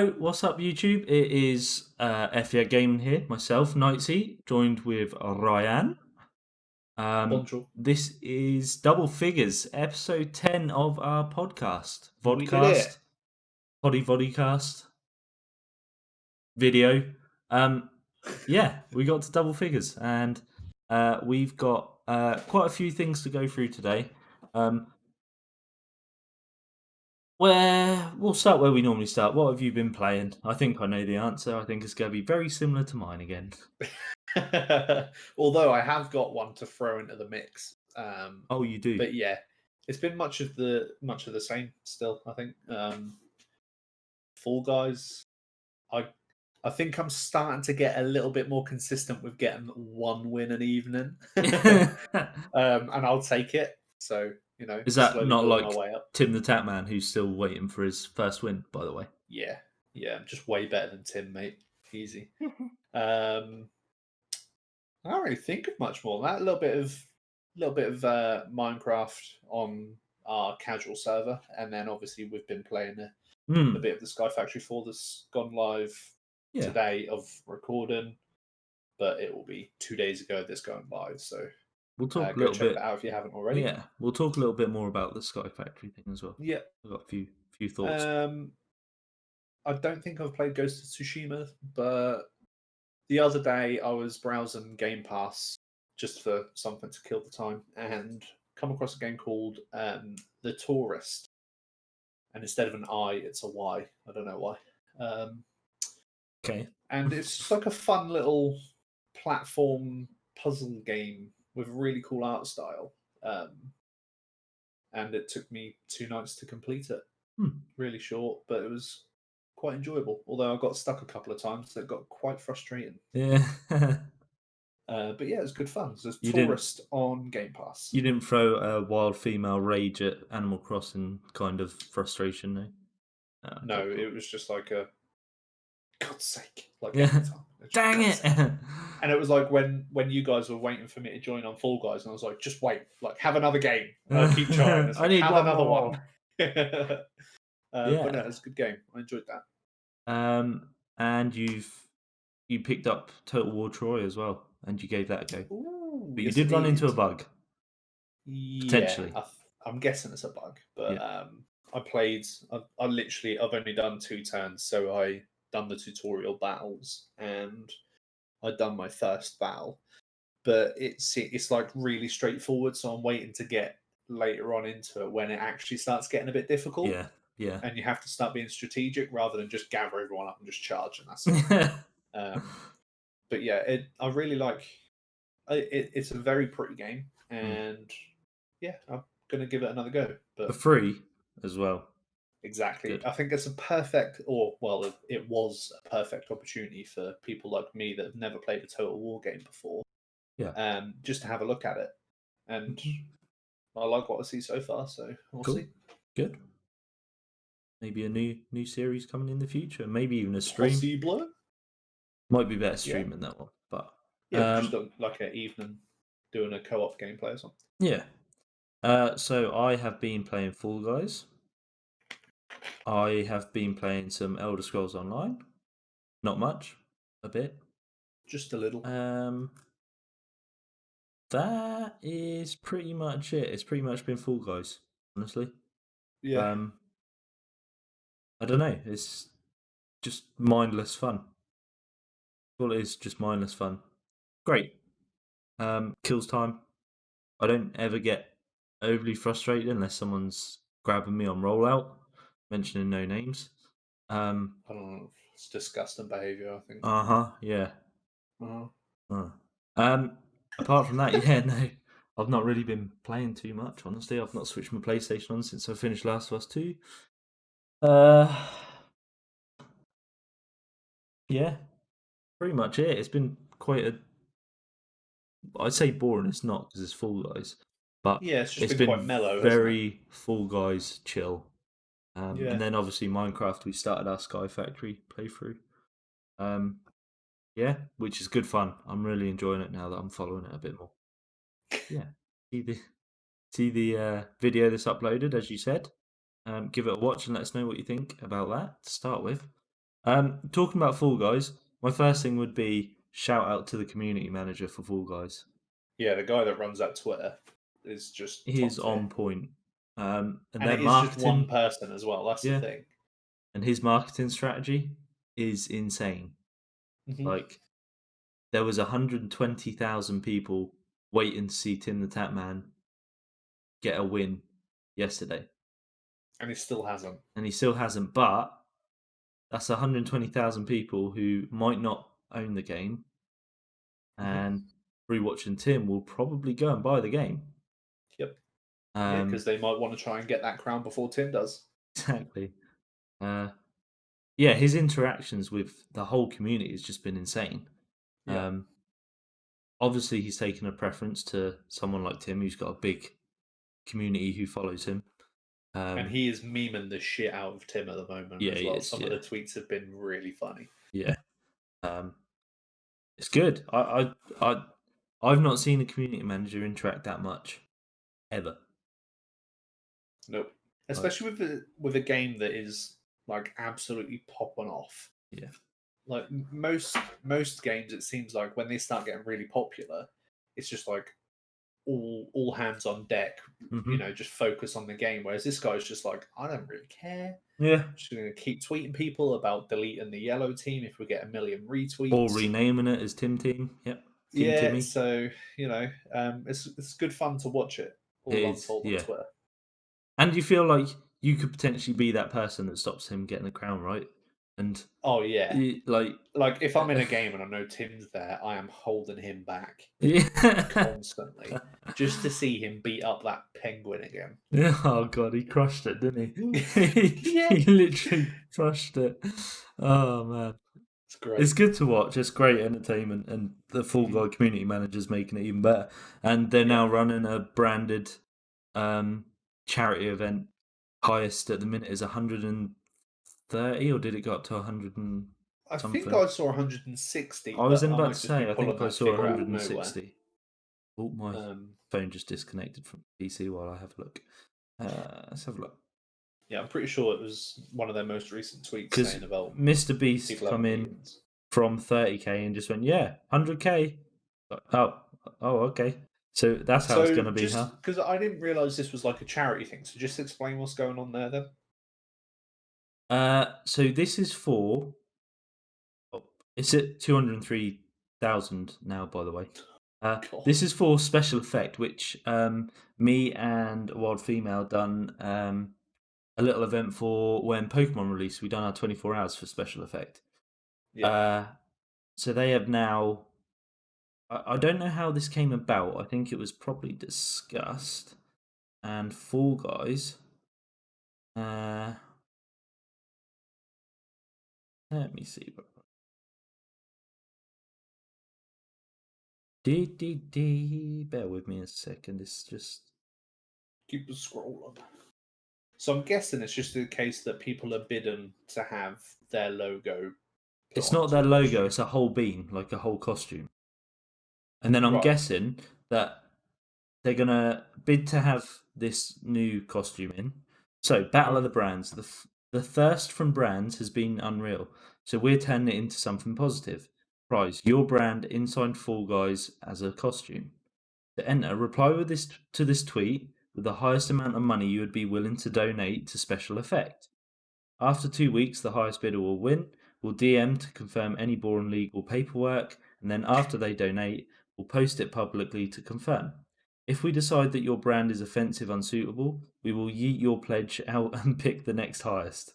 Hello, what's up, YouTube? It is Ep10 Gaming here, myself, Nightsy, joined with Ryan. Bonjour. This is Double Figures, episode 10 of our podcast. We did it. Vodcast, Vodcast, video. Yeah, we got to double figures, and we've got quite a few things to go through today. We'll start where we normally start. What have you been playing? I think I know the answer. I think it's going to be very similar to mine again. Although I have got one to throw into the mix. Oh, you do? But yeah, it's been much of the same still, I think. Fall Guys. I think I'm starting to get a little bit more consistent with getting one win an evening. And I'll take it. So, Is that slowly not building like my way up. Tim the Tatman, who's still waiting for his first win, by the way? Yeah. I'm just way better than Tim, mate. Easy. I don't really think of much more than that. A little bit of Minecraft on our casual server, and then obviously we've been playing a bit of the Sky Factory 4 that's gone live today of recording, but it will be 2 days ago that's going live. So we'll talk a go little check bit that out if you haven't already. Yeah, we'll talk a little bit more about the Sky Factory thing as well. Yeah, I've got a few thoughts. I don't think I've played Ghost of Tsushima, but the other day I was browsing Game Pass just for something to kill the time and come across a game called The Tourist. And instead of an I, it's a Y. I don't know why. Okay. And it's just like a fun little platform puzzle game with really cool art style. And it took me 2 nights to complete it. Really short, but it was quite enjoyable. Although I got stuck a couple of times, so it got quite frustrating. Yeah. But yeah, it was good fun. So it's Tourist on Game Pass. You didn't throw a wild female rage at Animal Crossing kind of frustration, no? Oh, no, okay, cool. It was just like a God's sake, like every time. Dang it! And it was like when you guys were waiting for me to join on Fall Guys, and I was like, just wait, like have another game. I'll keep trying. It's like, I need have another one. But no, it's a good game. I enjoyed that. And you picked up Total War Troy as well, and you gave that a go. Ooh, but you did run into a bug. Potentially. Yeah, I'm guessing it's a bug. But I played. I've only done 2 turns, so I done the tutorial battles and I'd done my first battle. But it's like really straightforward, so I'm waiting to get later on into it when it actually starts getting a bit difficult. Yeah. And you have to start being strategic rather than just gather everyone up and just charge, and that's it. But yeah, I really like. It's a very pretty game, and yeah, I'm gonna give it another go. But for free as well. Exactly. Good. I think it's a perfect, it was a perfect opportunity for people like me that have never played a Total War game before. Yeah. Just to have a look at it, and I like what I see so far. So we'll see. Good. Maybe a new series coming in the future. Maybe even a stream. Possible. Might be better streaming that one, but just like an evening doing a co-op gameplay or something. Yeah. So I have been playing Fall Guys. I have been playing some Elder Scrolls Online. Not much, a bit, just a little. That is pretty much it. It's pretty much been Fall Guys, honestly. Yeah. I don't know. It's just mindless fun. All it is, just mindless fun. Great. Kills time. I don't ever get overly frustrated unless someone's grabbing me on rollout, mentioning no names. I don't know. It's disgusting behaviour, I think. Yeah. Apart from that, no. I've not really been playing too much, honestly. I've not switched my PlayStation on since I finished Last of Us 2. Yeah, pretty much it. It's been quite I'd say boring. It's not because it's Fall Guys, but yeah, it's been quite mellow. Very Fall Guys chill. And then obviously Minecraft. We started our Sky Factory playthrough. Yeah, which is good fun. I'm really enjoying it now that I'm following it a bit more. Yeah, see the video that's uploaded, as you said. Give it a watch and let us know what you think about that to start with. Talking about Fall Guys, my first thing would be shout out to the community manager for Fall Guys. Yeah, the guy that runs that Twitter is just He top is tier. on point. And And their it is just one marketing, person as well. That's the yeah, thing. and his marketing strategy is insane. Mhm. Like, there was 120,000 people waiting to see Tim the Tatman get a win yesterday, And he still hasn't. and he still hasn't. But that's 120,000 people who might not own the game, Mhm. and rewatching Tim will probably go and buy the game. Yep. Yeah, because they might want to try and get that crown before Tim does. Exactly. Yeah, his interactions with the whole community has just been insane. Yeah. Obviously, he's taken a preference to someone like Tim, who's got a big community who follows him. And he is memeing the shit out of Tim at the moment Yeah, as he well. is, Some yeah. of the tweets have been really funny. Yeah, it's good. I've not seen a community manager interact that much ever. Nope. Like, Especially with a game that is like absolutely popping off. yeah, Like most games, it seems like when they start getting really popular, it's just like all hands on deck. hmm Just focus on the game. Whereas this guy's just like, I don't really care. yeah. I'm just going to keep tweeting people about deleting the yellow team if we get a million retweets. Or renaming it as Tim Team. Yep, Team Yeah, Timmy. so it's good fun to watch it It all is, unfold on yeah. Twitter. And you feel like you could potentially be that person that stops him getting the crown, right? And Oh yeah, like if I'm in a game and I know Tim's there, I am holding him back yeah. constantly just to see him beat up that penguin again. Oh god, he crushed it, didn't he? Yeah, He literally crushed it. Oh man. it's great. It's good to watch. It's great entertainment, and the Fall Mhm. Guy community manager's making it even better. And they're now running a branded charity event. Highest at the minute is 130, or did it go up to 100 and I think something? I saw 160, I was but in I about to might just be say, I pulling think I that saw figure out of nowhere. 160. Oh, my phone just disconnected from PC while I have a look. Let's have a look. Yeah, I'm pretty sure it was one of their most recent tweets Because saying about Mr. Beast people come having in meetings. from 30k and just went, yeah, 100k. Oh, okay. So that's how it's So going to be, huh? just because I didn't realize this was like a charity thing, so just explain what's going on there then. So this is for. Oh, it's at 203,000 now, by the way. God. This is for special effect, which me and a wild female done a little event for when Pokemon released. We done our 24 hours for special effect. Yeah. So they have now. I don't know how this came about. I think it was probably discussed. And Fall Guys. Let me see. Bear with me a second. It's just. Keep scrolling. So I'm guessing it's just a case that people are bidding to have their logo. It's not their logo, it's a whole bean, like a whole costume. And then I'm guessing that they're going to bid to have this new costume in. So, Battle of the Brands. The thirst from brands has been unreal. So, we're turning it into something positive. Prize your brand inside Fall Guys as a costume. To enter, reply with this to this tweet with the highest amount of money you would be willing to donate to special effect. After 2 weeks, the highest bidder will win. We'll DM to confirm any boring legal paperwork, and then after they donate, we'll post it publicly to confirm. If we decide that your brand is offensive unsuitable, we will yeet your pledge out and pick the next highest.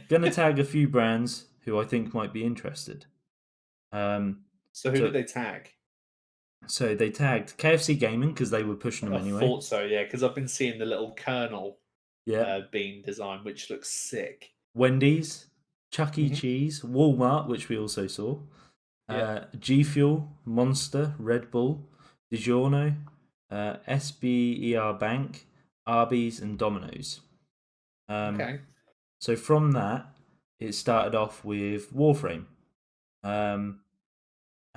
Gonna tag a few brands who I think might be interested. So who did they tag? So they tagged KFC Gaming because they were pushing them anyway. I thought so, yeah, because I've been seeing the little Colonel Yeah. bean design, which looks sick. Wendy's, Chuck E. Cheese, Walmart, which we also saw. G Fuel, Monster, Red Bull, DiGiorno, SBER Bank, Arby's, and Domino's. Okay. So from that, it started off with Warframe,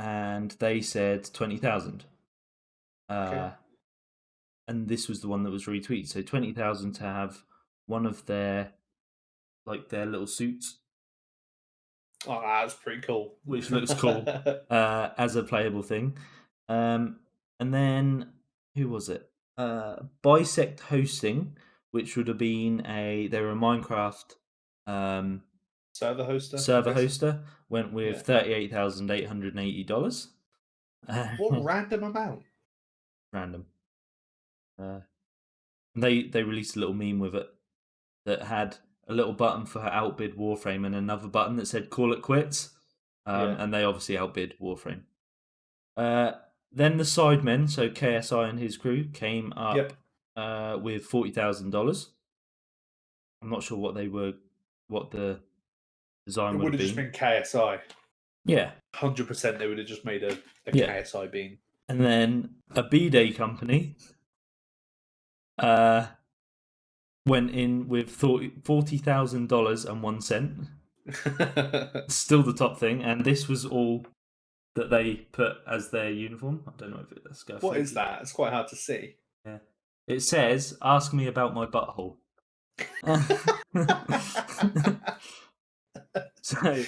and they said 20,000. Okay. And this was the one that was retweeted. So 20,000 to have one of their little suits Oh, that's pretty cool. Which looks cool as a playable thing. And then who was it? Bisect Hosting, which would have been they were a Minecraft server hoster. Server hoster went with $38,880. What random amount? Random. They released a little meme with it that had a little button for outbid Warframe and another button that said "Call it quits," and they obviously outbid Warframe. Then the Sidemen, so KSI and his crew, came up with $40,000. I'm not sure what the design would have just been KSI. Yeah, 100%. They would have just made a KSI bean. And then a B-Day company went in with $40,001. Still the top thing, and this was all that they put as their uniform. I don't know if it's got. What is that? It's quite hard to see. Yeah, it says, "Ask me about my butthole." So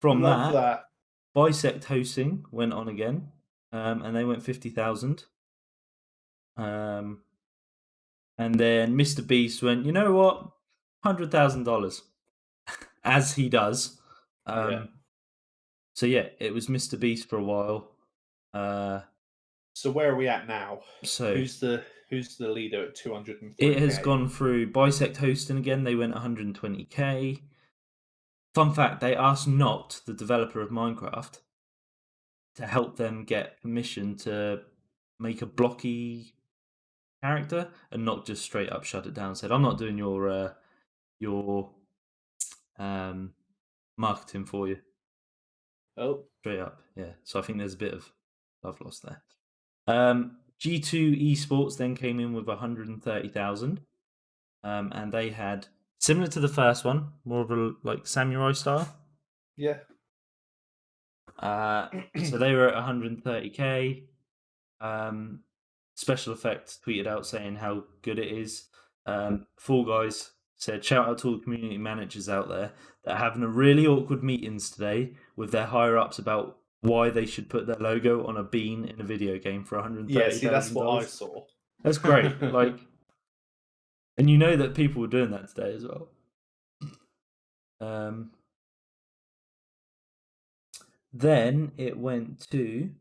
from that, Bisect Hosting went on again, and they went 50,000. And then Mr. Beast went, you know what, $100,000, as he does. So yeah, it was Mr. Beast for a while. So where are we at now? So who's the leader at 203K? It has gone through Bisect Hosting again. They went 120K. Fun fact: they asked Noct, the developer of Minecraft, to help them get permission to make a blocky character and not just straight up shut it down and said, "I'm not doing your marketing for you." Oh, straight up, yeah. So I think there's a bit of love lost there. G2 Esports then came in with 130,000, and they had, similar to the first one, more of a like samurai style. Yeah. So they were at 130K. Special Effects tweeted out saying how good it is. Fall Guys said, "Shout out to all the community managers out there that are having a really awkward meetings today with their higher ups about why they should put their logo on a bean in a video game for $130,000." Yeah, see, that's what I saw. That's great. Like, and you know that people were doing that today as well. Then it went to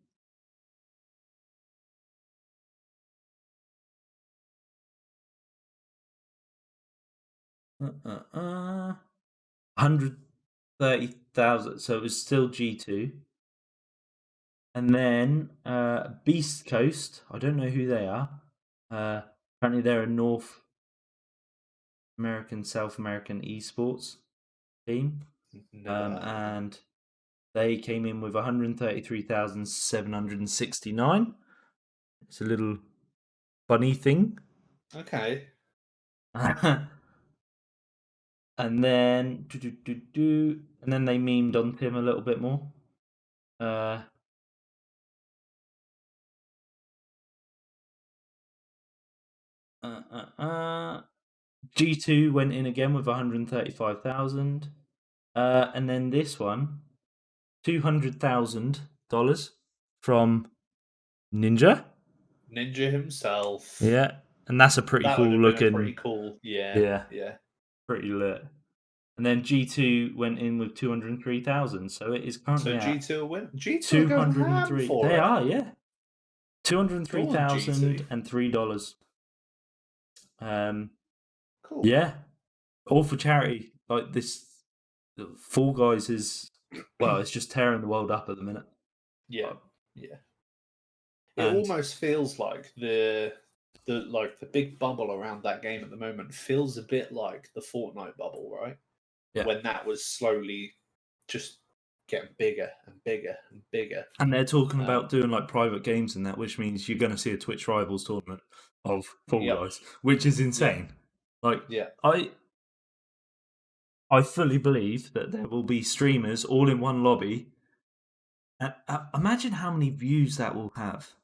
$130,000. So it was still G2. And then Beast Coast, I don't know who they are. Apparently they're a North American, South American esports team. And they came in with 133,769. It's a little funny thing. Okay. And then and then they memed on him a little bit more. G2 went in again with 135,000. And then this one, $200,000 from Ninja himself. Yeah, and that's a pretty cool looking. Pretty cool. Yeah. Pretty lit. And then G2 went in with 203,000. So it is currently G2 win. G2 203. They are, yeah. $203,003. Cool. Yeah, all for charity. Like this, Fall Guys is, well, it's just tearing the world up at the minute. Yeah. It almost feels like the big bubble around that game at the moment feels a bit like the Fortnite bubble, right? Yeah. When that was slowly just getting bigger and bigger and bigger. And they're talking about doing like private games and that, which means you're going to see a Twitch Rivals tournament of Fall Guys, which is insane. Like, I fully believe that there will be streamers all in one lobby. And imagine how many views that will have.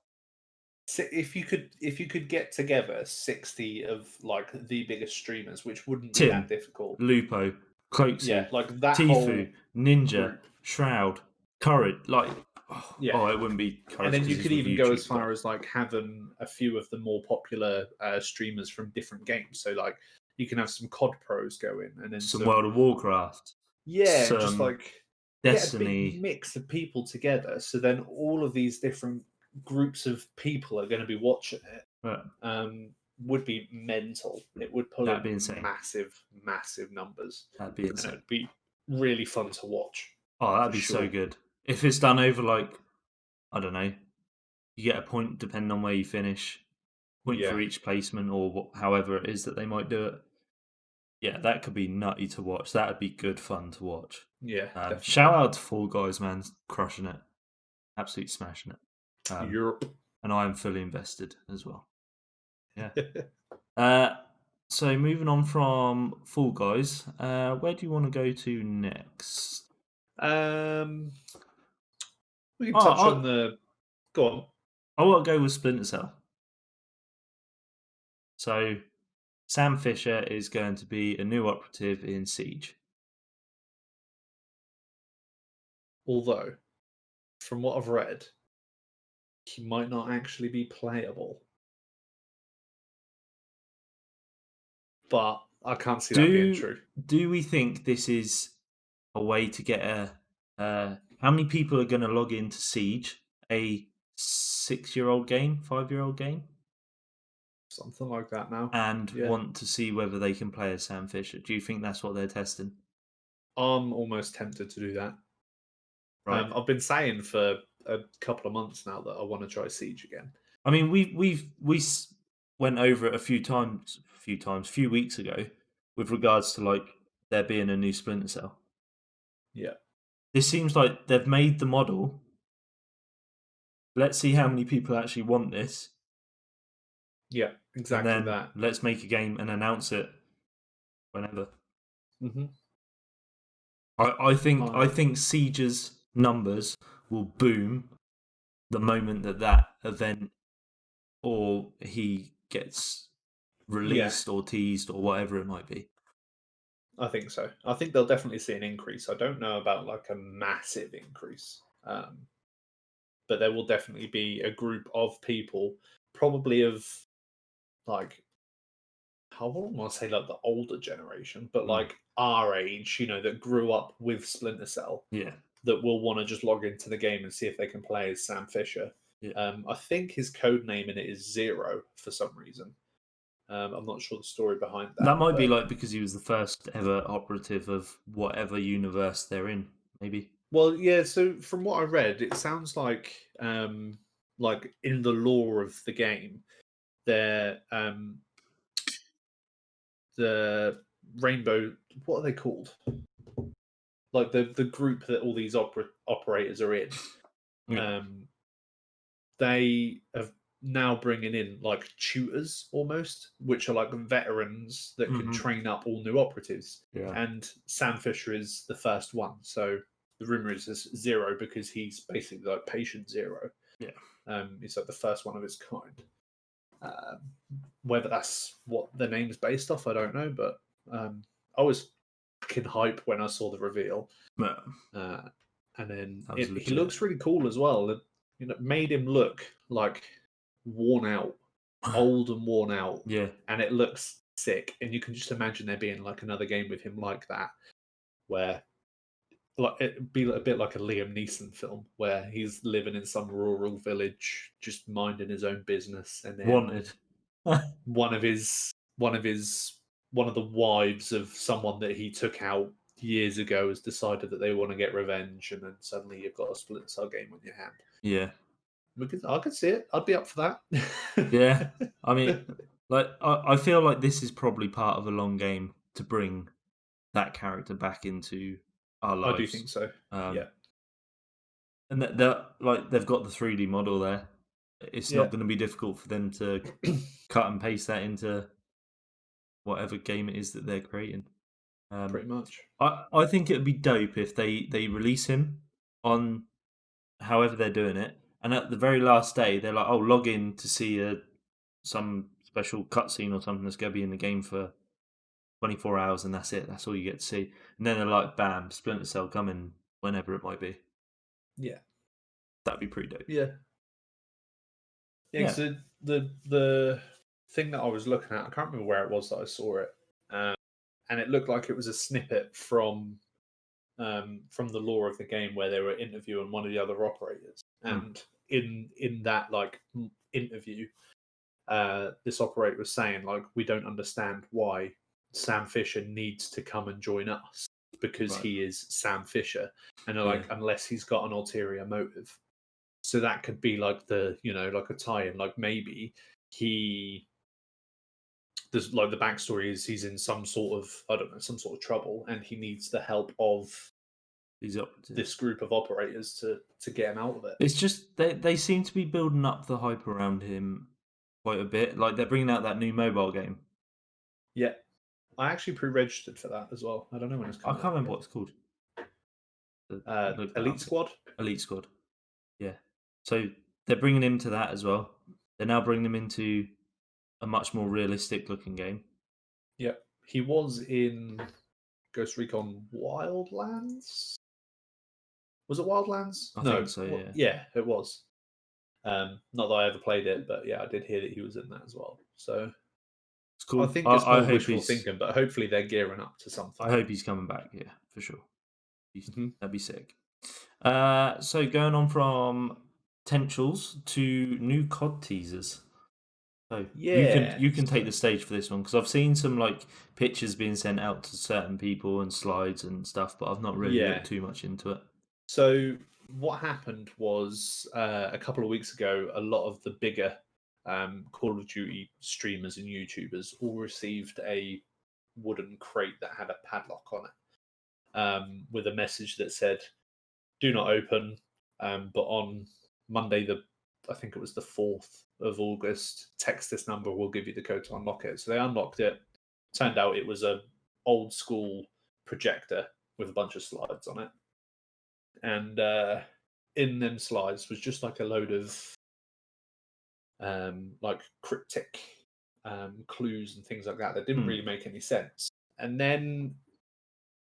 So if you could get together 60 of like the biggest streamers, which wouldn't be that difficult. Lupo, Cloakzy, Yeah, like that Tifu, whole Ninja, group. Shroud, Courage. Like, Yeah. it wouldn't be Courage. And then you because could he's with even go YouTube, as far as like having a few of the more popular streamers from different games. So like you can have some COD pros go in, and then some World of Warcraft, yeah, and just some like get a big Destiny. mix of people together. So then all of these different groups of people are going to be watching it. Yeah, Would be mental. It would pull that'd in be insane. massive, massive numbers, That'd be and it insane. would be really fun to watch. Oh, that'd for be so sure. good. If it's done over, like, I don't know, you get a point depending on where you finish, point Yeah, for each placement, or however it is that they might do it. Yeah, that could be nutty to watch. That would be good fun to watch. yeah, definitely. Shout out to Fall Guys, man, crushing it, absolutely smashing it. Europe. And I am fully invested as well. Yeah. So moving on from Fall Guys, where do you want to go to next? We can touch on the. Go on. I want to go with Splinter Cell. So Sam Fisher is going to be a new operative in Siege. Although, from what I've read, he might not actually be playable. But I can't see that being true. Do we think this is a way to get how many people are going to log into Siege? A 6-year-old game, 5-year-old game? Something like that now. And want to see whether they can play as Sam Fisher. Do you think that's what they're testing? I'm almost tempted to do that. Right. I've been saying for a couple of months now that I want to try Siege again. I mean, we went over it a few weeks ago, with regards to like there being a new Splinter Cell. Yeah. This seems like they've made the model. Let's see how many people actually want this. Yeah, exactly and then that. Let's make a game and announce it whenever. Mm-hmm. I think Siege's numbers will boom the moment that event or he gets released or teased or whatever it might be. I think so. I think they'll definitely see an increase. I don't know about like a massive increase, but there will definitely be a group of people, probably of like, I wouldn't want to say like the older generation, but like our age, that grew up with Splinter Cell. Yeah. That will want to just log into the game and see if they can play as Sam Fisher. Yeah. I think his code name in it is Zero for some reason. I'm not sure the story behind that. That might be like because he was the first ever operative of whatever universe they're in, maybe. Well, yeah. So from what I read, it sounds like in the lore of the game, they're the Rainbow. What are they called? Like the group that all these operators are in. Yeah. They have now bringing in like tutors almost, which are like veterans that can train up all new operatives. Yeah. And Sam Fisher is the first one. So the rumor is Zero because he's basically like patient Zero. Yeah. He's like the first one of his kind. Whether that's what the name's based off, I don't know. But I was fucking hype when I saw the reveal. Yeah. And then he looks really cool as well. Made him look like worn out, old and worn out. Yeah. And it looks sick. And you can just imagine there being like another game with him like that, where like it'd be a bit like a Liam Neeson film where he's living in some rural village, just minding his own business, and then Wanted. one of the wives of someone that he took out years ago has decided that they want to get revenge, and then suddenly you've got a Splinter Cell game on your hand. Yeah. I could see it. I'd be up for that. Yeah. I mean, like I feel like this is probably part of a long game to bring that character back into our lives. I do think so. Yeah. And they've got the 3D model there. It's not going to be difficult for them to cut and paste that into whatever game it is that they're creating. Pretty much. I think it would be dope if they release him on however they're doing it, and at the very last day they're like, "Oh, log in to see some special cutscene or something that's going to be in the game for 24 hours and that's it. That's all you get to see. And then they're like, bam, Splinter Cell coming whenever it might be. Yeah. That'd be pretty dope. Yeah. Yeah, so the thing that I was looking at, I can't remember where it was that I saw it, and it looked like it was a snippet from the lore of the game where they were interviewing one of the other operators, and in that interview, this operator was saying like, we don't understand why Sam Fisher needs to come and join us because he is Sam Fisher, and they're like, unless he's got an ulterior motive. So that could be like like a tie-in, like maybe there's like the backstory is he's in some sort of trouble, and he needs the help of this group of operators to get him out of it. It's just they seem to be building up the hype around him quite a bit. Like they're bringing out that new mobile game. Yeah, I actually pre-registered for that as well. I don't know when it's coming. I can't remember what it's called. Elite Squad. Elite Squad. Yeah. So they're bringing him to that as well. They're now bringing him into a much more realistic looking game. Yep, he was in Ghost Recon Wildlands. Was it Wildlands? I think so. Yeah. Yeah, it was. Not that I ever played it, but yeah, I did hear that he was in that as well. So it's cool. I think it's more wishful thinking, but hopefully they're gearing up to something. I hope he's coming back. Yeah, for sure. That'd be sick. So going on from potentials to new COD teasers. So you can take the stage for this one, because I've seen some like pictures being sent out to certain people and slides and stuff, but I've not really looked too much into it. So what happened was a couple of weeks ago, a lot of the bigger Call of Duty streamers and YouTubers all received a wooden crate that had a padlock on it, with a message that said, "Do not open." But on Monday, I think it was the 4th of August, text this number, we'll give you the code to unlock it. So they unlocked it. Turned out it was a old school projector with a bunch of slides on it. And in them slides was just like a load of like cryptic clues and things like that didn't really make any sense. And then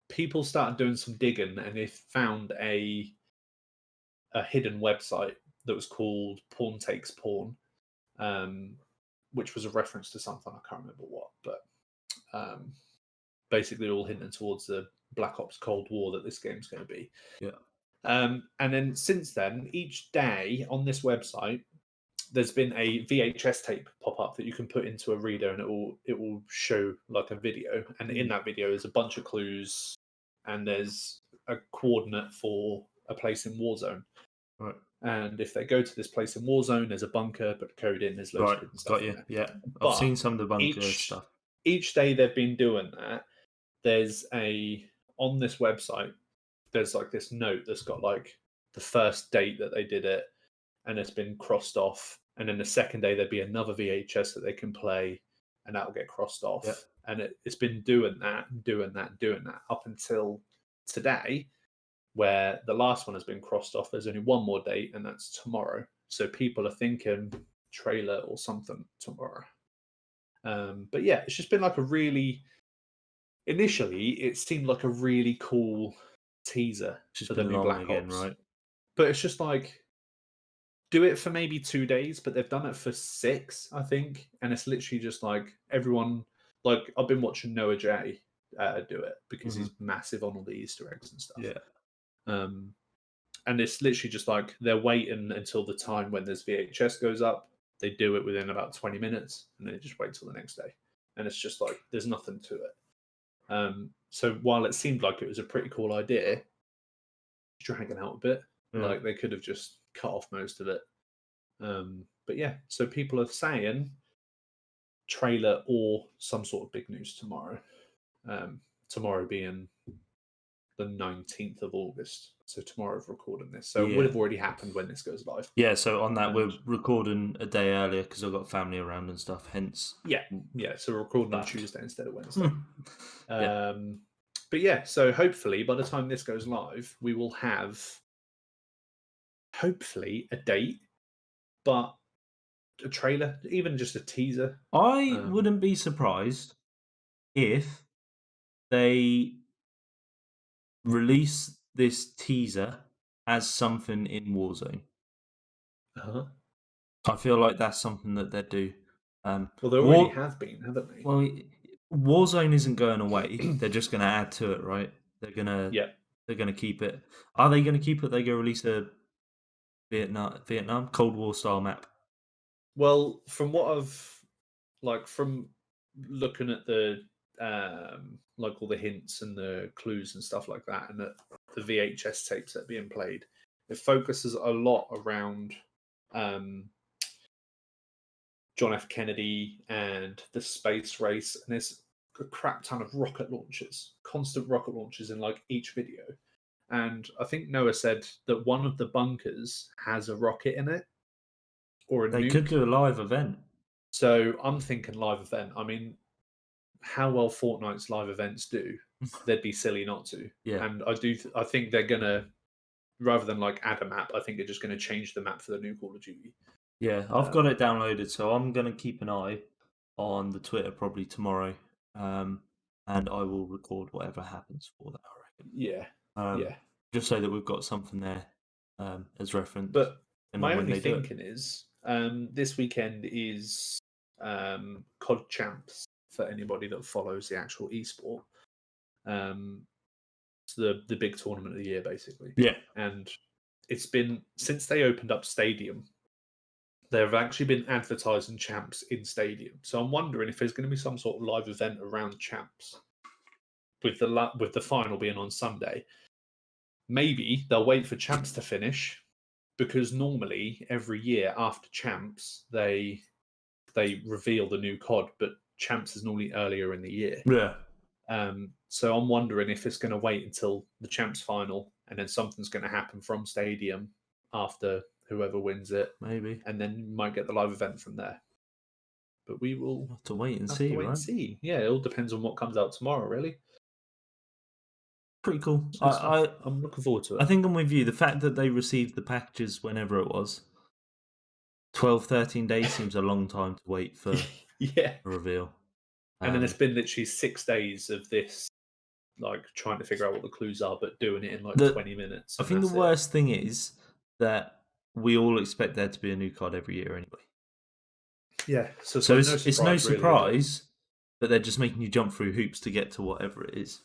people started doing some digging, and they found a hidden website that was called Porn Takes Porn, which was a reference to something, I can't remember what, but basically all hinting towards the Black Ops Cold War that this game's going to be. Yeah. And then since then, each day on this website, there's been a VHS tape pop up that you can put into a reader, and it will show like a video. And in that video is a bunch of clues, and there's a coordinate for a place in Warzone. Right. And if they go to this place in Warzone, there's a bunker, put the code in, there's loads of hidden stuff. Got you. Yeah. I've seen some of the bunker stuff. Each day they've been doing that, there's on this website, there's like this note that's got like the first date that they did it, and it's been crossed off. And then the second day there'd be another VHS that they can play, and that will get crossed off. Yep. And it's been doing that up until today, where the last one has been crossed off. There's only one more date, and that's tomorrow. So people are thinking trailer or something tomorrow. But yeah, it's just been like initially it seemed like a really cool teaser for the new Black Ops, right? But it's just like, do it for maybe 2 days, but they've done it for 6, I think, and it's literally just like everyone. Like, I've been watching Noah J do it because he's massive on all the Easter eggs and stuff. Yeah. And it's literally just like they're waiting until the time when this VHS goes up. They do it within about 20 minutes, and then they just wait till the next day. And it's just like there's nothing to it. So while it seemed like it was a pretty cool idea, it's dragging out a bit. Yeah. Like they could have just cut off most of it. But yeah, so people are saying trailer or some sort of big news tomorrow. Tomorrow being the 19th of August. So tomorrow of recording this. So it would have already happened when this goes live. Yeah, so on that, we're recording a day earlier because I've got family around and stuff, hence. Yeah, so we're recording on Tuesday instead of Wednesday. But yeah, so hopefully by the time this goes live, we will have hopefully a date, but a trailer, even just a teaser. I wouldn't be surprised if they release this teaser as something in Warzone. I feel like that's something that they do. Well, there already have been, haven't they? Well, Warzone isn't going away. They're just going to add to it, right? They're gonna keep it. Are they going to keep it? They go release a Vietnam Cold War style map. Well, from what from looking at the all the hints and the clues and stuff like that, and the VHS tapes that are being played, it focuses a lot around John F. Kennedy and the space race, and there's a crap ton of rocket launches, constant rocket launches in each video. And I think Noah said that one of the bunkers has a rocket in it, or a nuke. They could do a live event. So I'm thinking live event. I mean, how well Fortnite's live events do, they'd be silly not to. Yeah. And I think they're gonna, rather than add a map, I think they're just gonna change the map for the new Call of Duty. Yeah, I've got it downloaded, so I'm gonna keep an eye on the Twitter probably tomorrow, and I will record whatever happens for that. I reckon. Yeah. Just so that we've got something there as reference. But my only thinking is this weekend is COD Champs for anybody that follows the actual esport. It's the big tournament of the year, basically. Yeah. And it's been, since they opened up Stadium, they've actually been advertising Champs in Stadium. So I'm wondering if there's going to be some sort of live event around Champs, with the final being on Sunday. Maybe they'll wait for Champs to finish, because normally every year after Champs they reveal the new COD, but Champs is normally earlier in the year. Yeah. So I'm wondering if it's going to wait until the Champs final, and then something's going to happen from Stadium after whoever wins it. Maybe. And then you might get the live event from there. But we will have to wait and see, right? See. Yeah, it all depends on what comes out tomorrow, really. Pretty cool. I'm looking forward to it. I think I'm with you. The fact that they received the packages whenever it was, 12, 13 days seems a long time to wait for a reveal. And then it's been literally 6 days of this, trying to figure out what the clues are, but doing it in 20 minutes. I think the worst thing is that we all expect there to be a new COD every year anyway. Yeah. So it's no surprise that they're just making you jump through hoops to get to whatever it is.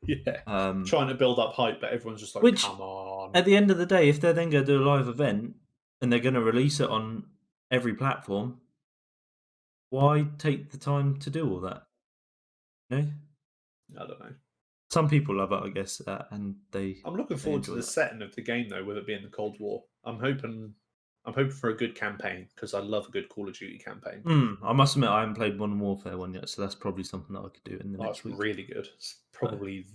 Yeah. Trying to build up hype, but everyone's just like, come on. At the end of the day, if they're then going to do a live event and they're going to release it on every platform, why take the time to do all that? I don't know. Some people love it, I guess, and I'm looking forward to the setting of the game, though, with it being the Cold War. I'm hoping for a good campaign, because I love a good Call of Duty campaign. I must admit, I haven't played Modern Warfare 1 yet, so that's probably something that I could do in the next week. It's really good. It's probably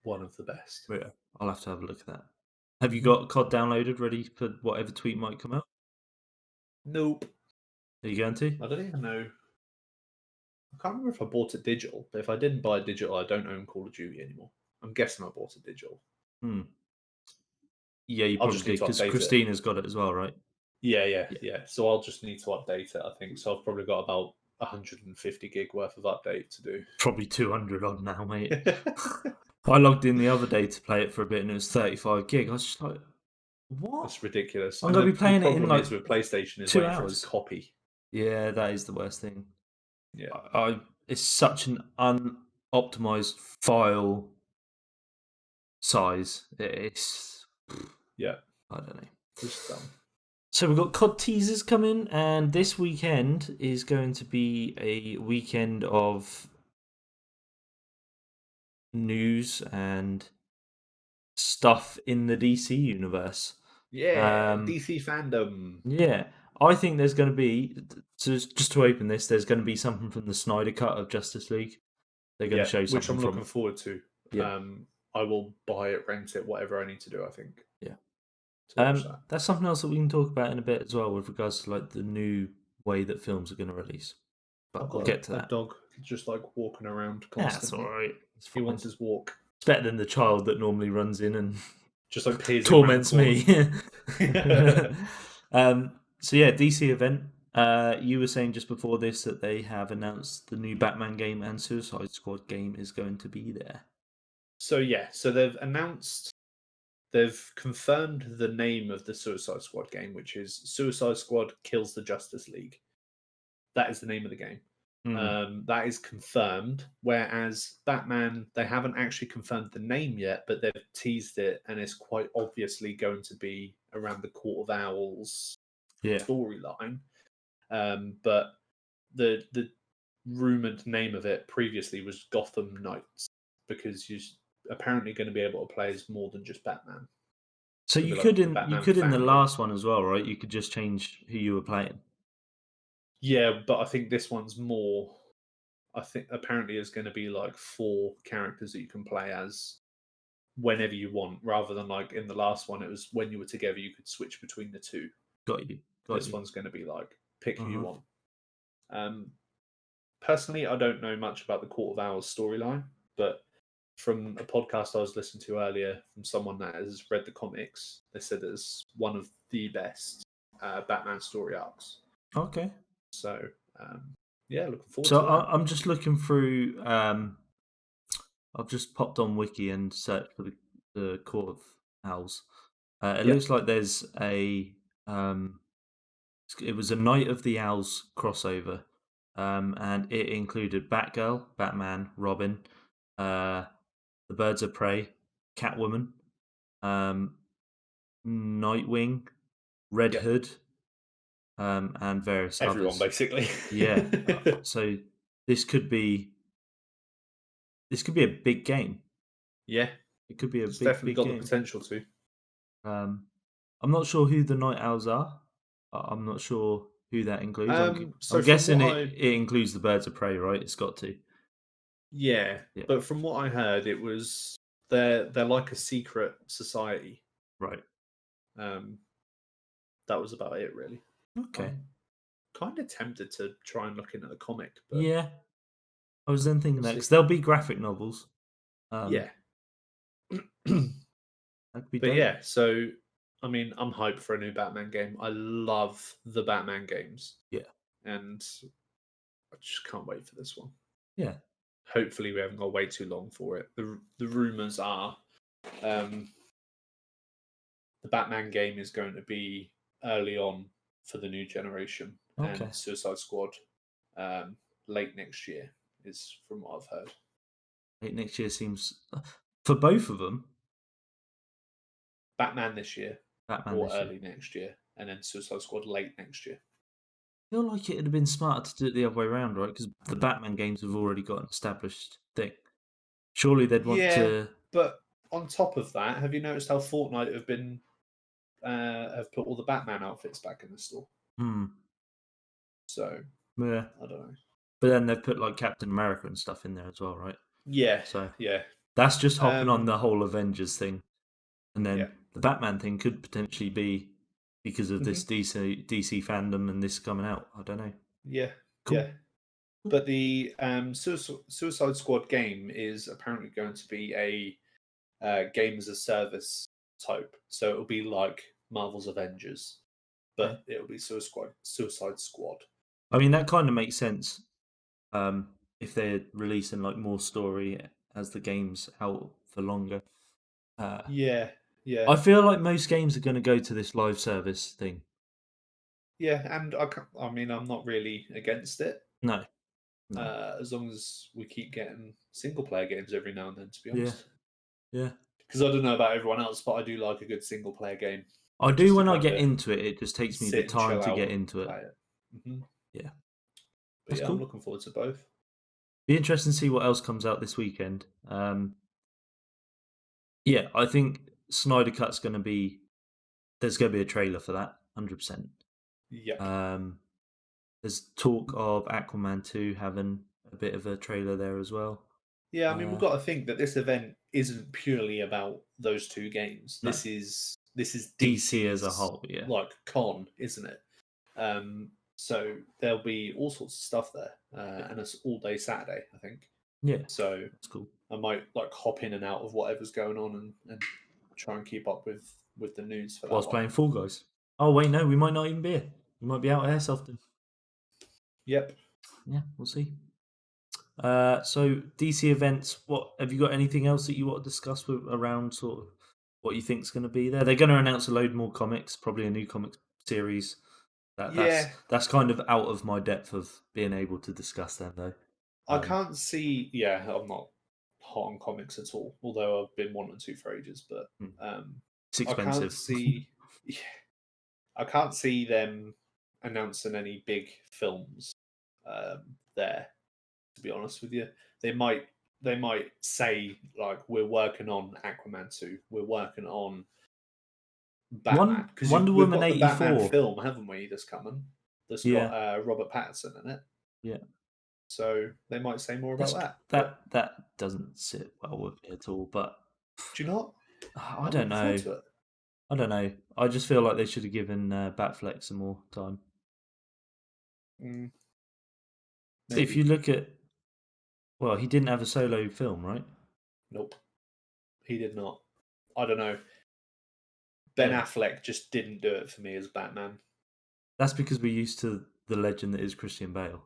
one of the best. Yeah, I'll have to have a look at that. Have you got COD downloaded, ready for whatever tweet might come out? Nope. Are you going to? I don't even know. I can't remember if I bought it digital, but if I didn't buy it digital, I don't own Call of Duty anymore. I'm guessing I bought it digital. Yeah, you probably did, because Christina's got it as well, right? Yeah. So I'll just need to update it, I think. So I've probably got about 150 gig worth of update to do. Probably 200 on now, mate. I logged in the other day to play it for a bit, and it was 35 gig. I was just like, what? That's ridiculous. I'm going to be playing it in with PlayStation is 2 waiting hours. for it to copy. Yeah, that is the worst thing. Yeah. It's such an unoptimized file size. It's... Yeah. I don't know. Just dumb. So we've got COD teasers coming, and this weekend is going to be a weekend of news and stuff in the DC universe. Yeah, DC fandom. Yeah, I think there's going to be, just to open this, there's going to be something from the Snyder Cut of Justice League. They're going to show something, which I'm looking forward to. Yeah. I will buy it, rent it, whatever I need to do, I think. Yeah. That's something else that we can talk about in a bit as well, with regards to the new way that films are going to release. But we'll get to that. Dog just walking around constantly. That's all right. He wants his walk. It's better than the child that normally runs in and just peers torments me. So yeah, DC event. You were saying just before this that they have announced the new Batman game and Suicide Squad game is going to be there. So they've confirmed the name of the Suicide Squad game, which is Suicide Squad Kills the Justice League. That is the name of the game. That is confirmed. Whereas Batman, they haven't actually confirmed the name yet, but they've teased it, and it's quite obviously going to be around the Court of Owls storyline. But the rumored name of it previously was Gotham Knights, because you're apparently going to be able to play as more than just Batman. So you could in the last one as well, right? You could just change who you were playing. Yeah, but I think this one's more. I think apparently there's going to be like 4 characters that you can play as whenever you want, rather than like in the last one, it was when you were together you could switch between the 2. Got you. This one's going to be like pick who you want. Personally, I don't know much about the Court of Owls storyline, but from a podcast I was listening to earlier from someone that has read the comics, they said it's one of the best Batman story arcs. Okay. So, yeah, looking forward to that. So I'm just looking through. I've just popped on Wiki and searched for the Court of Owls. It looks like there's a. It was a Night of the Owls crossover, and it included Batgirl, Batman, Robin, the Birds of Prey, Catwoman, Nightwing, Red Hood, and various everyone others. basically. Yeah. So this could be a big game. Yeah, it could be a definitely got game. The potential to. I'm not sure who the Night Owls are. I'm not sure who that includes. So I'm guessing it includes the Birds of Prey, right? It's got to. Yeah, but from what I heard, it was they're like a secret society. Right. That was about it, really. Okay. I'm kind of tempted to try and look into the comic. But yeah. I was then thinking that because there'll be graphic novels. Yeah. That'd be dope. Yeah, so I mean, I'm hyped for a new Batman game. I love the Batman games. Yeah. And I just can't wait for this one. Yeah. Hopefully we haven't got to wait too long for it. The rumors are the Batman game is going to be early on for the new generation, and Suicide Squad late next year is from what I've heard. Late next year seems for both of them. Batman this year, or early next year, and then Suicide Squad late next year. I feel like it would have been smarter to do it the other way around, right? Because the Batman games have already got an established thing. Surely they'd want to. But on top of that, have you noticed how Fortnite have been have put all the Batman outfits back in the store? So yeah, I don't know. But then they've put like Captain America and stuff in there as well, right? Yeah. So yeah, that's just hopping on the whole Avengers thing, and then the Batman thing could potentially be because of this DC fandom and this coming out. I don't know. Yeah. Cool. Yeah. But the Suicide Squad game is apparently going to be a game as a service type. So it'll be like Marvel's Avengers, but it'll be Suicide Squad. I mean, that kind of makes sense if they're releasing like more story as the game's out for longer. Yeah. I feel like most games are going to go to this live service thing. Yeah, and I mean, I'm not really against it. No. As long as we keep getting single player games every now and then, to be honest. Yeah. Because I don't know about everyone else, but I do like a good single player game. I do when I get into it. It just takes me the time to get into it. Yeah. But I'm looking forward to both. Be interesting to see what else comes out this weekend. Yeah, I think Snyder Cut's going to be. There's going to be a trailer for that, 100%. Yeah. There's talk of Aquaman 2 having a bit of a trailer there as well. Yeah, I mean, we've got to think that this event isn't purely about those 2 games. No. This is DC as a whole, yeah. Like con, isn't it? So there'll be all sorts of stuff there, and it's all day Saturday, I think. Yeah. So that's cool. I might like hop in and out of whatever's going on and try and keep up with the news for that. Whilst playing Fall Guys. Oh wait, no, we might not even be here. We might be out airsofting. Yep. Yeah, we'll see. So DC events. What have you got? Anything else that you want to discuss around sort of what you think's going to be there? They're going to announce a load more comics, probably a new comic series. That's kind of out of my depth of being able to discuss them though. I can't see. Yeah, I'm not hot on comics at all. Although I've been wanting to for ages, but it's expensive. I can't see. I can't see them announcing any big films there. To be honest with you, they might say like we're working on Aquaman 2, we're working on Batman because we've got the Batman film, haven't we? That's coming. That's got Robert Pattinson in it. Yeah. So they might say more about that. That doesn't sit well with me at all. But do you not? I don't know. I don't know. I just feel like they should have given Batfleck some more time. If you look at, well, he didn't have a solo film, right? Nope, he did not. I don't know. Ben Affleck just didn't do it for me as Batman. That's because we're used to the legend that is Christian Bale.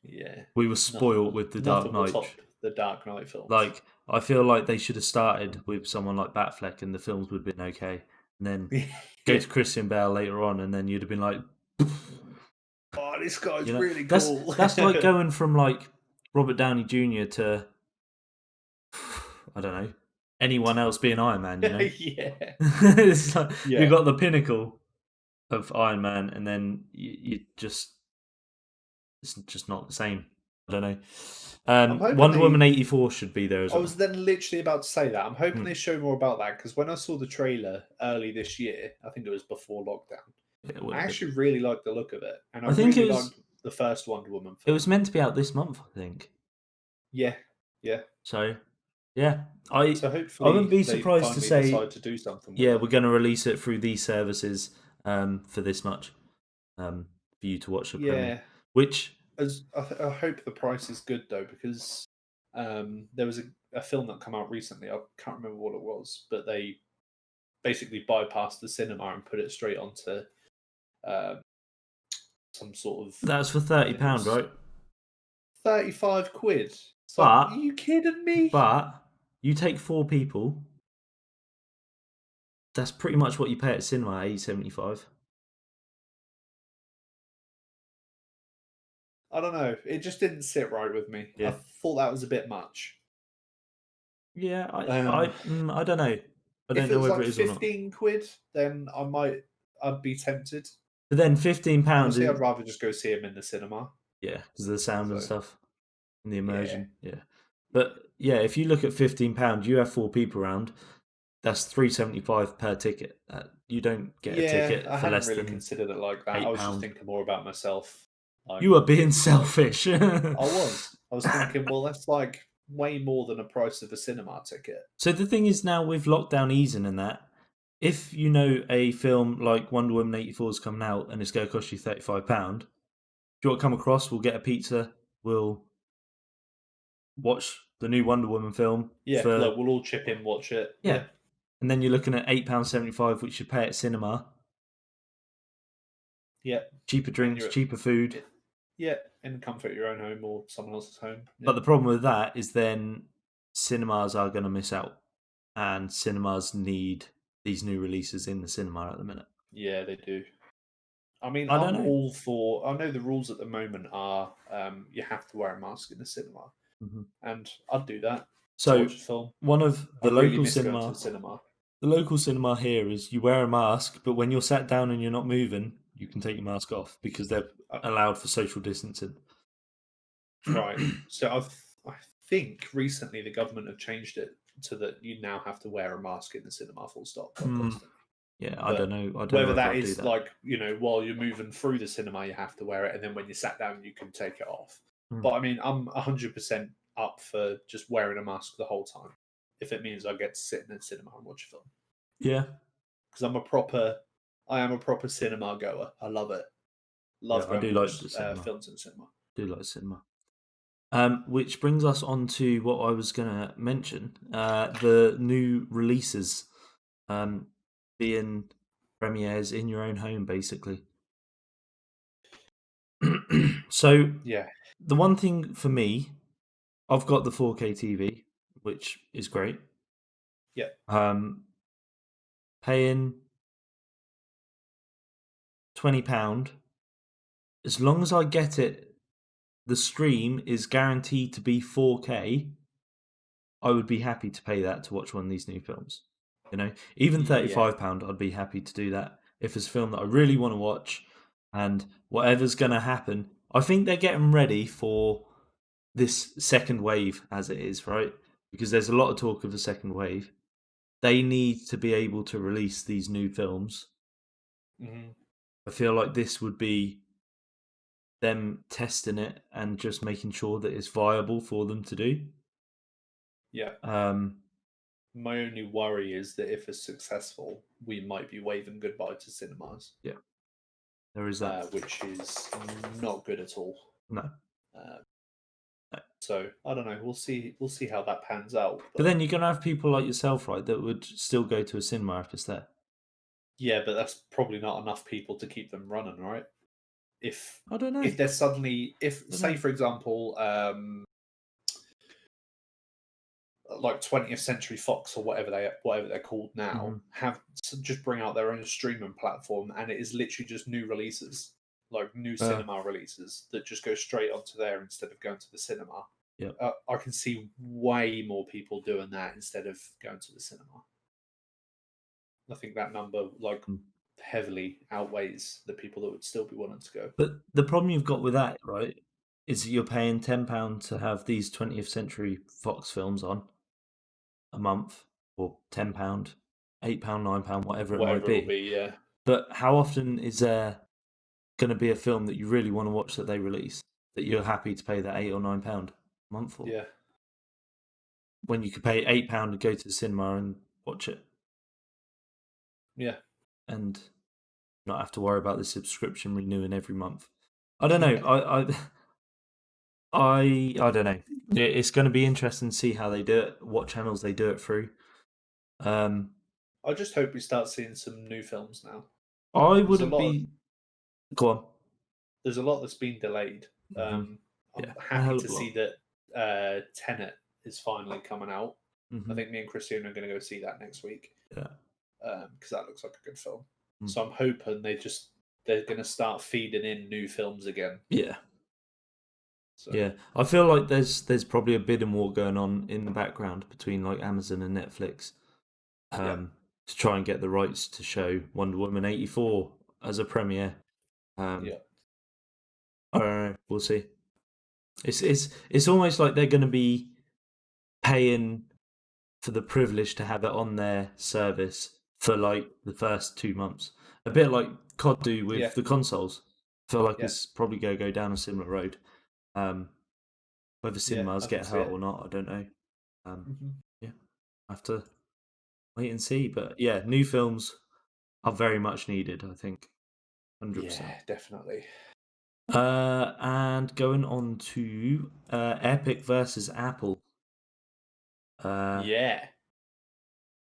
Yeah, we were spoiled with the Dark Knight. The Dark Knight films. Like, I feel like they should have started with someone like Batfleck, and the films would have been okay, and then go to Christian Bale later on, and then you'd have been like, "Oh, this guy's really cool." That's like going from like Robert Downey Jr. to I don't know anyone else being Iron Man. You know, it's like you got the pinnacle of Iron Man, and then you just it's just not the same. I don't know. Wonder Woman 84 should be there as well. I was then literally about to say that. I'm hoping they show more about that because when I saw the trailer early this year, I think it was before lockdown. I actually really liked the look of it, and I think really liked the first Wonder Woman film. It was meant to be out this month, I think. Yeah. So, yeah, I wouldn't be surprised to say decide to do something. We're going to release it through these services for this much for you to watch the premiere. Which I hope the price is good though, because there was a film that came out recently. I can't remember what it was, but they basically bypassed the cinema and put it straight onto some sort of. That's for £30, right? £35. But are you kidding me? But you take 4 people. That's pretty much what you pay at cinema, £8.75. I don't know. It just didn't sit right with me. I thought that was a bit much. Yeah, I don't know. I don't know whether it is or not. £15, then I'd be tempted. But then £15. Honestly, I'd rather just go see him in the cinema. Yeah, because of the sound and stuff, and the immersion. Yeah. But yeah, if you look at £15, you have 4 people around. That's £3.75 per ticket. You don't get a ticket for less than. I hadn't really considered it like that. I was just thinking more about myself. Like, you are being selfish. I was thinking, well, that's like way more than the price of a cinema ticket. So the thing is now with lockdown easing and that, if you know a film like Wonder Woman 84 is coming out and it's going to cost you £35, do you want to come across? We'll get a pizza. We'll watch the new Wonder Woman film. Yeah, we'll all chip in, watch it. Yeah. And then you're looking at £8.75, which you pay at cinema. Yeah. Cheaper drinks, cheaper food. Yeah, in the comfort of your own home or someone else's home. Yeah. But the problem with that is then cinemas are going to miss out. And cinemas need these new releases in the cinema at the minute. Yeah, they do. I mean, I'm all for... I know the rules at the moment are you have to wear a mask in the cinema. Mm-hmm. And I'd do that. So, watch a film. One of the local cinema... The local cinema here is you wear a mask, but when you're sat down and you're not moving, you can take your mask off because they're allowed for social distancing. Right. So I think recently the government have changed it so that you now have to wear a mask in the cinema, full stop. Yeah, I don't know. Whether that is like, while you're moving through the cinema, you have to wear it, and then when you sat down, you can take it off. But I mean, I'm 100% up for just wearing a mask the whole time, if it means I get to sit in the cinema and watch a film. Yeah. Because I am a proper cinema goer. I love it. I do like films in the cinema. I do like cinema. Which brings us on to what I was going to mention. The new releases being premieres in your own home, basically. So Yeah. the one thing for me, I've got the 4K TV, which is great. Yeah. Paying £20, as long as I get it, the stream is guaranteed to be 4K. I would be happy to pay that to watch one of these new films. You know, even Yeah. £35, I'd be happy to do that if it's a film that I really want to watch, and whatever's going to happen. I think they're getting ready for this second wave, as it is, right? Because there's a lot of talk of a second wave. They need to be able to release these new films. Mm-hmm. I feel like this would be them testing it and just making sure that it's viable for them to do. Yeah. My only worry is that if it's successful, we might be waving goodbye to cinemas. Yeah, there is that, which is not good at all. No. So I don't know. We'll see. We'll see how that pans out. But then you're gonna have people like yourself, right, that would still go to a cinema if it's there. Yeah, but that's probably not enough people to keep them running, right? If I don't know. If there's suddenly, say for example, like 20th Century Fox or whatever they're called now, have just bring out their own streaming platform, and it is literally just new releases, like new cinema releases that just go straight onto there instead of going to the cinema. Yeah, I can see way more people doing that instead of going to the cinema. I think that number heavily outweighs the people that would still be wanting to go. But the problem you've got with that, right, is that you're paying £10 to have these 20th Century Fox films on a month, or £10, £8, £9, whatever it might be. It'll be, yeah. But how often is there going to be a film that you really want to watch that they release that you're happy to pay that £8 or £9 a month for? Yeah. When you could pay £8 to go to the cinema and watch it. Yeah. And not have to worry about the subscription renewing every month. I don't know. I don't know. It's going to be interesting to see how they do it, what channels they do it through. I just hope we start seeing some new films now. I wouldn't be. Go on. There's a lot that's been delayed. I'm happy to see that Tenet is finally coming out. I think me and Christian are going to go see that next week. Yeah. Because that looks like a good film. So I'm hoping they're going to start feeding in new films again. Yeah. So. Yeah, I feel like there's probably a bidding war going on in the background between like Amazon and Netflix, to try and get the rights to show Wonder Woman 84 as a premiere. I don't know. We'll see. It's almost like they're going to be paying for the privilege to have it on their service for like the first 2 months, a bit like CoD do with the consoles. I feel like it's probably going to go down a similar road. Whether cinemas get hurt or not, I don't know. Yeah, I have to wait and see. But yeah, new films are very much needed, I think. 100%. Yeah, definitely. And going on to Epic versus Apple. Yeah.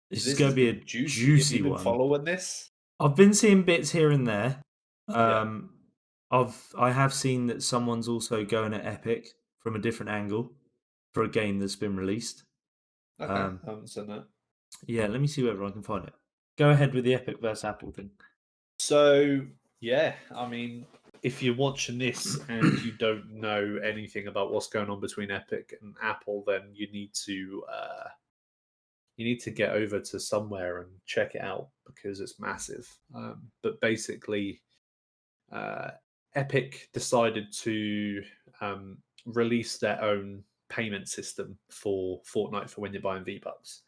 This is going to be a juicy Have you been one. Following this? I've been seeing bits here and there. I have seen that someone's also going at Epic from a different angle for a game that's been released. Okay, I haven't seen that. Yeah, let me see whether I can find it. Go ahead with the Epic versus Apple thing. So, yeah, I mean, if you're watching this and you don't know anything about what's going on between Epic and Apple, then you need to get over to somewhere and check it out because it's massive. But basically, Epic decided to release their own payment system for Fortnite for when you're buying V-Bucks,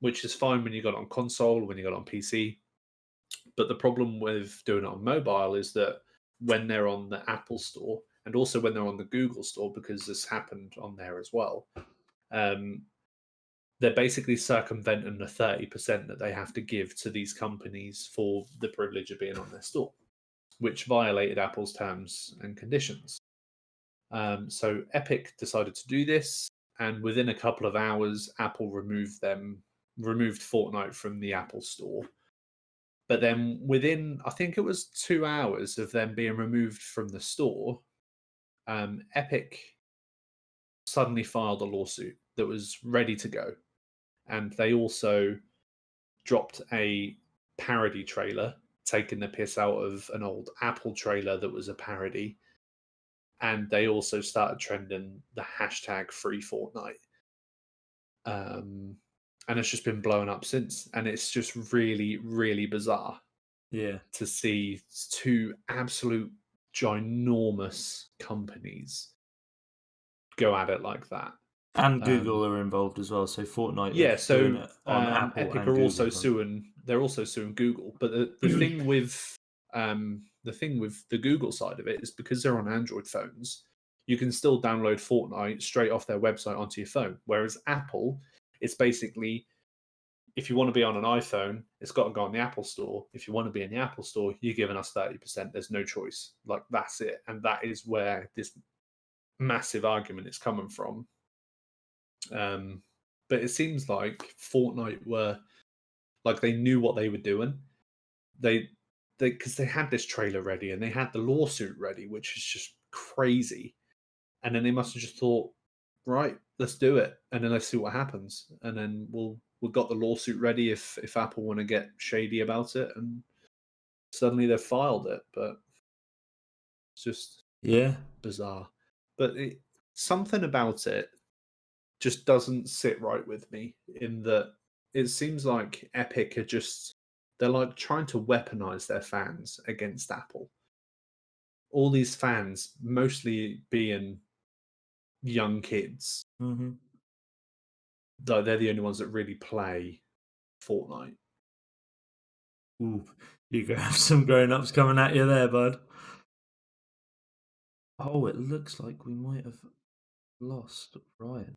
which is fine when you got it on console or when you got it on PC. But the problem with doing it on mobile is that when they're on the Apple Store and also when they're on the Google Store, because this happened on there as well, they're basically circumventing the 30% that they have to give to these companies for the privilege of being on their store, which violated Apple's terms and conditions. So Epic decided to do this, and within a couple of hours, Apple removed Fortnite from the Apple Store. But then within, I think it was 2 hours of them being removed from the store, Epic suddenly filed a lawsuit that was ready to go. And they also dropped a parody trailer, taking the piss out of an old Apple trailer that was a parody. And they also started trending the hashtag free Fortnite. And it's just been blown up since. And it's just really, really bizarre. Yeah. To see two absolute ginormous companies go at it like that. And Google are involved as well. So Fortnite, yeah. So on Apple Epic and are Google, also suing. They're also suing Google. But the thing with the Google side of it is because they're on Android phones, you can still download Fortnite straight off their website onto your phone. Whereas Apple, it's basically, if you want to be on an iPhone, it's got to go on the Apple Store. If you want to be in the Apple Store, you're giving us 30%. There's no choice. Like, that's it. And that is where this massive argument is coming from. But it seems like Fortnite were, like, they knew what they were doing. Because they had this trailer ready and they had the lawsuit ready, which is just crazy. And then they must have just thought, right, let's do it, and then let's see what happens. And then we've got the lawsuit ready if Apple want to get shady about it, and suddenly they've filed it. But it's just bizarre. But something about it just doesn't sit right with me, in that it seems like Epic are just, they're like trying to weaponize their fans against Apple. All these fans mostly being young kids. Mm-hmm. They're the only ones that really play Fortnite. Ooh, you could have some grown-ups coming at you there, bud. Oh, it looks like we might have lost Ryan.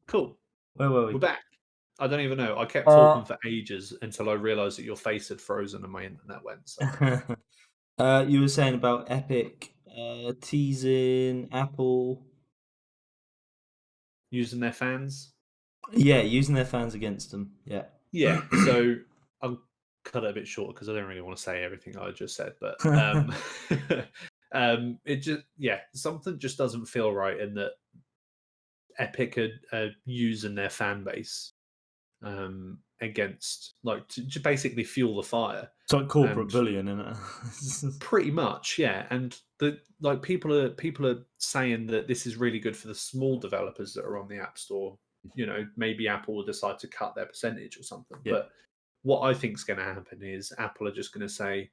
Cool. Where were we? We're back. I don't even know. I kept talking for ages until I realised that your face had frozen and my internet went. So. You were saying about Epic teasing Apple. Using their fans? Yeah, using their fans against them. Yeah. Yeah. So I'll cut it a bit short because I don't really want to say everything I just said. But it just, something just doesn't feel right in that Epic are using their fan base against, like, to basically fuel the fire. It's like corporate bullying, isn't it? Pretty much, yeah. And people are saying that this is really good for the small developers that are on the App Store. You know, maybe Apple will decide to cut their percentage or something. Yeah. But what I think is going to happen is Apple are just going to say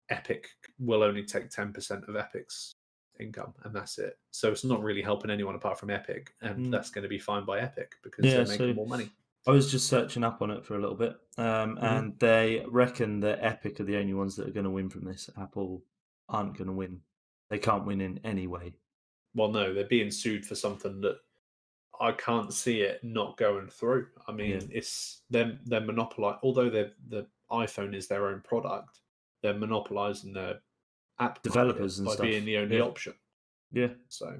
Epic will only take 10% of Epic's income, and that's it. So it's not really helping anyone apart from Epic, and that's going to be fine by Epic because they're making more money. I was just searching up on it for a little bit, and they reckon that Epic are the only ones that are going to win from this. Apple aren't going to win. They can't win in any way. Well, no, they're being sued for something that I can't see it not going through. I mean, it's they're monopolizing. Although the iPhone is their own product, they're monopolizing their app developers and by stuff, being the only option. Yeah. So,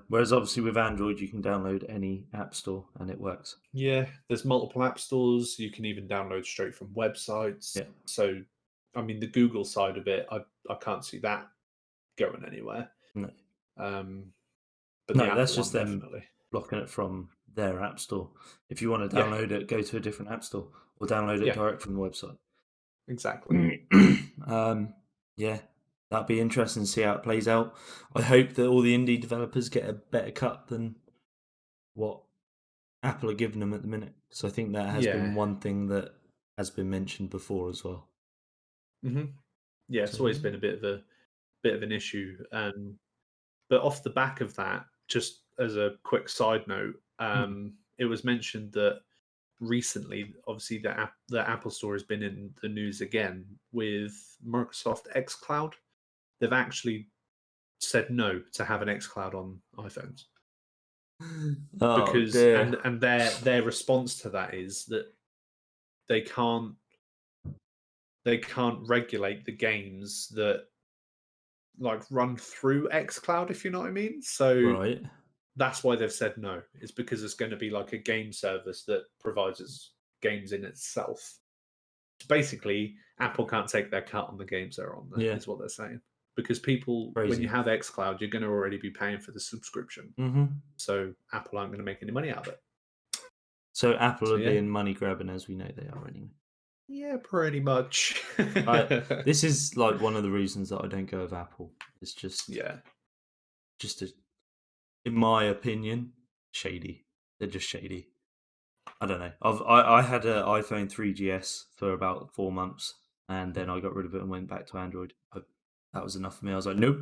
whereas obviously with Android, you can download any app store and it works. Yeah, there's multiple app stores. You can even download straight from websites. Yeah. So, I mean, the Google side of it, I can't see that going anywhere. No. But no, that's just them definitely blocking it from their app store. If you want to download it, go to a different app store or download it direct from the website. Exactly. Yeah, that'd be interesting to see how it plays out. I hope that all the indie developers get a better cut than what Apple are giving them at the minute. So I think that has been one thing that has been mentioned before as well. Mm-hmm. Yeah, it's always been a bit of an issue. But off the back of that, just as a quick side note, it was mentioned that recently, obviously, the Apple Store has been in the news again with Microsoft xCloud. They've actually said no to have an xCloud on iPhones. Because and their response to that is that they can't regulate the games that like run through xCloud, if you know what I mean. So Right. that's why they've said no. It's because it's going to be like a game service that provides its games in itself. Basically, Apple can't take their cut on the games that are on there, is what they're saying. Because people, when you have xCloud, you're going to already be paying for the subscription. So Apple aren't going to make any money out of it. So Apple are being money grabbing, as we know they are anyway. Yeah, pretty much. This is like one of the reasons that I don't go with Apple. It's just in my opinion, shady. They're just shady. I don't know. I had an iPhone 3GS for about 4 months, and then I got rid of it and went back to Android. That was enough for me. I was like, nope,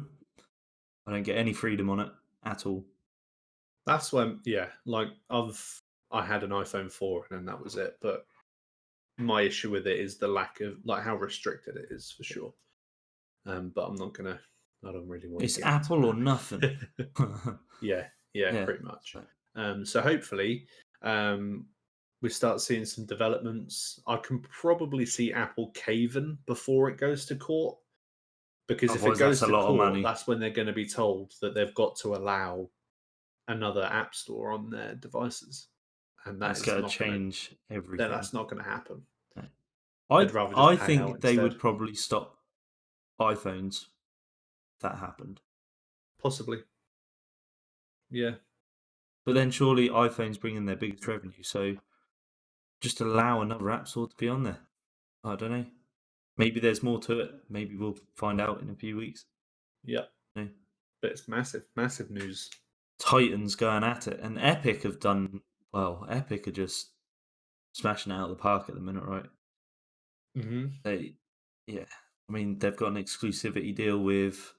I don't get any freedom on it at all. That's when, like I had an iPhone 4 and then that was it. But my issue with it is the lack of like how restricted it is for sure. But I'm not gonna. I don't really want. It's Apple or nothing. yeah, pretty much. So hopefully, we start seeing some developments. I can probably see Apple caving before it goes to court, because if it goes to court, that's when they're going to be told that they've got to allow another app store on their devices, and that's going to change everything. That's not going to happen. I think they would probably stop iPhones if that happened. Possibly. Yeah. But then surely iPhones bring in their biggest revenue, so just allow another app store to be on there. I don't know. Maybe there's more to it. Maybe we'll find out in a few weeks. Yeah. But it's massive news. Titans going at it. And Epic have done well. Epic are just smashing it out of the park at the minute, right? I mean, they've got an exclusivity deal with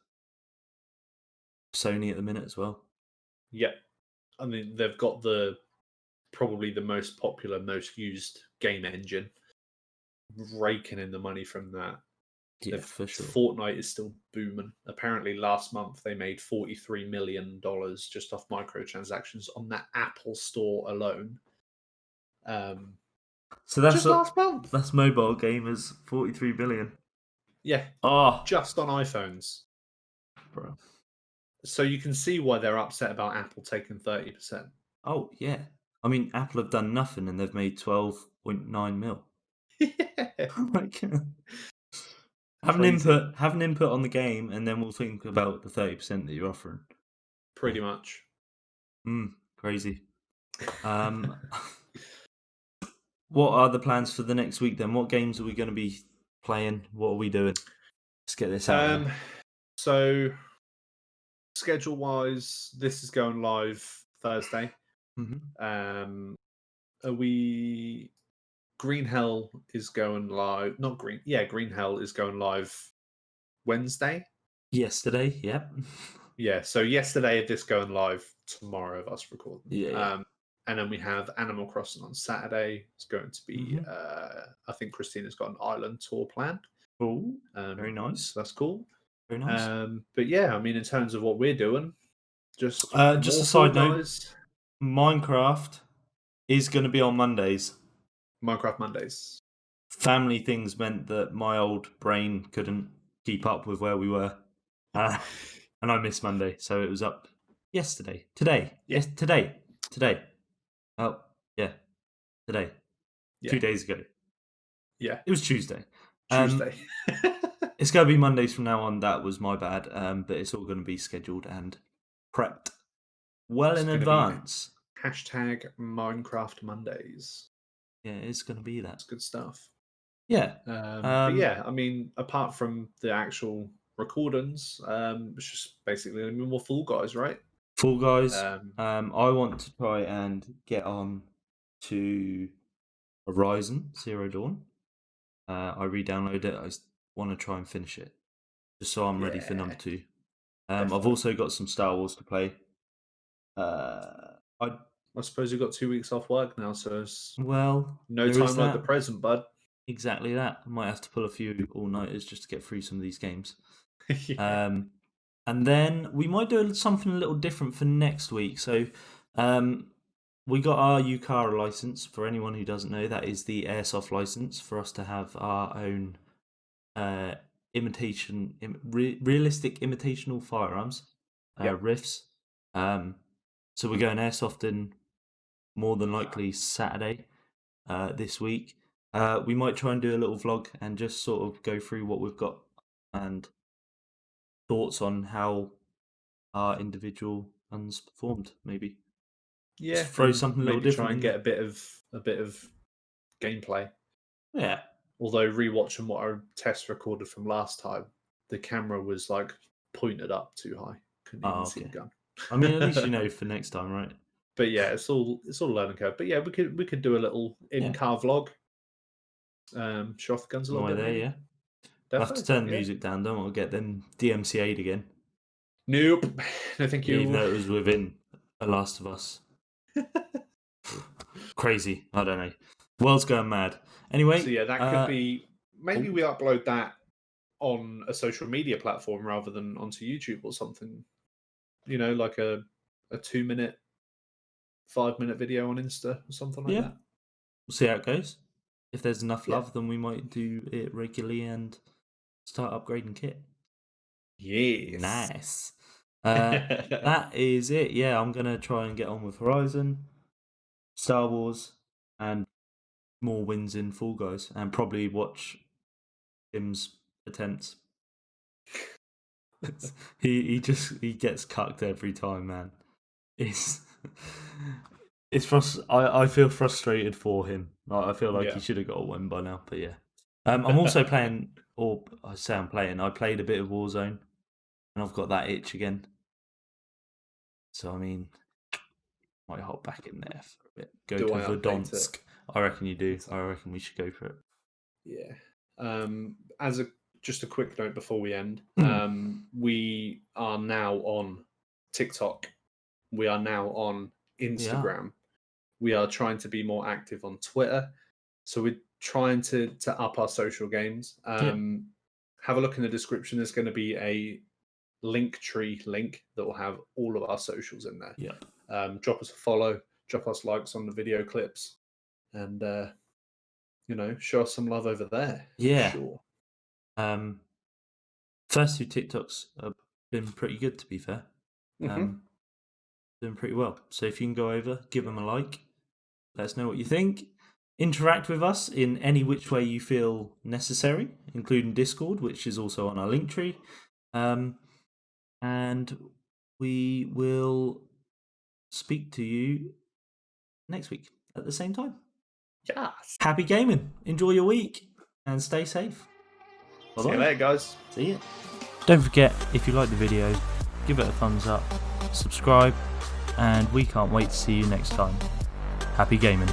Sony at the minute as well. Yeah. I mean, they've got probably the most popular, most used game engine, raking in the money from that. Yeah, for sure. Fortnite is still booming. Apparently, last month they made $43 million just off microtransactions on that Apple store alone. So that's just last month. That's mobile gamers, 43 billion. Yeah. Just on iPhones. Bro. So you can see why they're upset about Apple taking 30%. Oh, yeah. I mean, Apple have done nothing and they've made 12.9 mil. Yeah. Have an input on the game, and then we'll think about the 30% that you're offering. Pretty much. Crazy. What are the plans for the next week then? What games are we going to be playing? What are we doing? Let's get this out. So, schedule-wise, this is going live Thursday. Green Hell is going live. Not Green. Yeah, Green Hell is going live Wednesday. Yesterday, yeah. Yeah, so yesterday this going live, tomorrow of us recording. Yeah. And then we have Animal Crossing on Saturday. It's going to be, I think Christina's got an island tour planned. Oh, very nice. So that's cool. Very nice. But yeah, I mean, in terms of what we're doing, just a side note, Minecraft is going to be on Mondays. Minecraft Mondays. Family things meant that my old brain couldn't keep up with where we were. And I missed Monday, so it was up yesterday. Today. Yeah. Today. Oh, yeah. Today. Yeah. 2 days ago. Yeah. It was Tuesday. It's going to be Mondays from now on. That was my bad. But it's all going to be scheduled and prepped well in advance. Hashtag Minecraft Mondays. Yeah, it's going to be that. It's good stuff. Yeah. But yeah, I mean, apart from the actual recordings, it's just basically more Fall Guys, right? Fall Guys. I want to try and get on to Horizon Zero Dawn. I re-downloaded it. I want to try and finish it, just so I'm ready for number 2. I've also got some Star Wars to play. I suppose you've got 2 weeks off work now, so it's no time like the present, bud. Exactly that. I might have to pull a few all-nighters just to get through some of these games. And then we might do something a little different for next week. So we got our UCARA license. For anyone who doesn't know, that is the airsoft license for us to have our own realistic imitational firearms, riffs. So we're going airsofting more than likely Saturday this week. We might try and do a little vlog and just sort of go through what we've got and thoughts on how our individual guns performed, maybe. Yeah, just throw something a little different. Try and get a bit of gameplay. Yeah. Although rewatching what I test recorded from last time, the camera was like pointed up too high. Couldn't even see the gun. I mean, at least you know for next time, right? But yeah, it's all learning curve. But yeah, we could do a little in-car vlog. Show off the guns a little bit. There, yeah. Definitely, we'll have to turn the music down, don't we? We'll get them DMCA'd again. Nope. No, thank you. Even though it was within The Last of Us. Crazy. I don't know. World's going mad. Anyway. So yeah, that could be. Maybe we upload that on a social media platform rather than onto YouTube or something. You know, like a 2-minute, 5-minute video on Insta or something like that. We'll see how it goes. If there's enough love, then we might do it regularly and start upgrading kit. Yes. Nice. That is it. Yeah, I'm going to try and get on with Horizon, Star Wars, and more wins in Fall Guys, and probably watch Tim's attempts. he gets cucked every time, man. I feel frustrated for him. I feel like he should have got a win by now, but yeah. I'm also playing, or I say I'm playing. I played a bit of Warzone, and I've got that itch again. So I mean, might hop back in there for a bit. Go to Verdansk. I reckon you do. I reckon we should go for it. Yeah. As just a quick note before we end, we are now on TikTok. We are now on Instagram. We are trying to be more active on Twitter. So we're trying to up our social games. Have a look in the description. There's going to be a Linktree link that will have all of our socials in there. Yeah. Drop us a follow. Drop us likes on the video clips. And, show us some love over there. Yeah. For sure. First 2 TikToks have been pretty good, to be fair. Doing pretty well. So if you can go over, give them a like, let us know what you think. Interact with us in any which way you feel necessary, including Discord, which is also on our Linktree. And we will speak to you next week at the same time. Yes. Happy gaming. Enjoy your week and stay safe. Bye-bye. See you later, guys. See ya. Don't forget, if you like the video, give it a thumbs up, subscribe, and we can't wait to see you next time. Happy gaming.